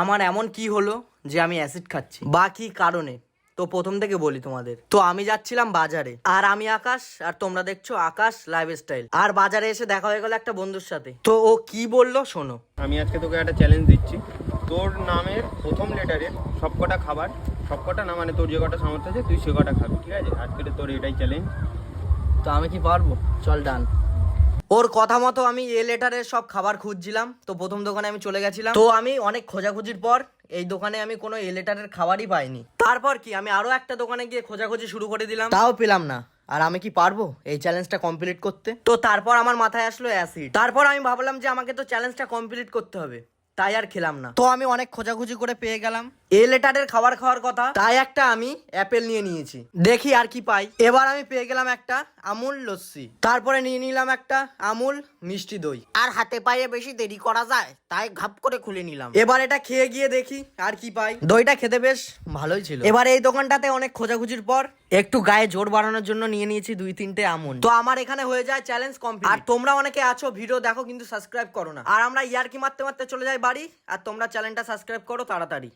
আমার এমন কি হলো যে আমি অ্যাসিড খাচ্ছি বা কি কারণে? তো প্রথম থেকে বলি তোমাদের। তো আমি যাচ্ছিলাম বাজারে, আর আমি আকাশ, আর তোমরা দেখছো আকাশ লাইফস্টাইল। আর বাজারে এসে দেখা হয়ে গেল একটা বন্ধুর সাথে। তো ও কি বললো শোনো। আমি আজকে তোকে একটা চ্যালেঞ্জ দিচ্ছি। তোর নামের প্রথম লেটারের সবকটা খাবার, সবকটা না মানে তোর যে কটা সামর্থ্য আছে তুই সে কটা খাবি, ঠিক আছে? আজকে তোর এটাই চ্যালেঞ্জ। তো আমি কি পারবো? চল ডান। ওর কথা মতো আমি এ লেটারের সব খাবার খুঁজছিলাম। তো প্রথম দোকানে আমি চলে গেছিলাম। তো আমি অনেক খোঁজাখুঁজির পর এই দোকানে আমি কোনো এ লেটারের খাবারই পাইনি। তারপর কি আমি আরো একটা দোকানে গিয়ে খোঁজাখুঁজি শুরু করে দিলাম, তাও পেলাম না। আর আমি কি পারবো এই চ্যালেঞ্জটা কমপ্লিট করতে? তো তারপর আমার মাথায় আসলো অ্যাসিড। তারপর আমি ভাবলাম যে আমাকে তো চ্যালেঞ্জটা কমপ্লিট করতে হবে, তাই আর খেলাম না। তো আমি অনেক খোঁজাখুঁজি করে পেয়ে গেলাম এ লেটারের খাবার খাওয়ার কথা, তাই একটা আমি অ্যাপেল নিয়ে নিয়েছি। দেখি আর কি পাই। এবার আমি পেয়ে গেলাম একটা আমুল লস্যি, তারপরে নিয়ে নিলাম একটা আমুল মিষ্টি দই। আর হাতে পায়ে বেশি দেরি করা যায়, তাই ঘাপ করে খুলে নিলাম। এবার এটা খেয়ে গিয়ে দেখি আর কি পাই। দইটা খেতে বেশ ভালোই ছিল। এবার এই দোকানটাতে অনেক খোঁজাখুঁজির পর একটু গায়ে জোর বাড়ানোর জন্য নিয়ে নিয়েছি 2-3টে আমুল। তো আমার এখানে হয়ে যায় চ্যালেঞ্জ কমপ্লিট। আর তোমরা অনেকে আছো ভিডিও দেখো কিন্তু সাবস্ক্রাইব করো না। আর আমরা ইয়ার্কি মারতে মারতে চলে যাই বাড়ি, আর তোমরা চ্যানেলটা সাবস্ক্রাইব করো তাড়াতাড়ি।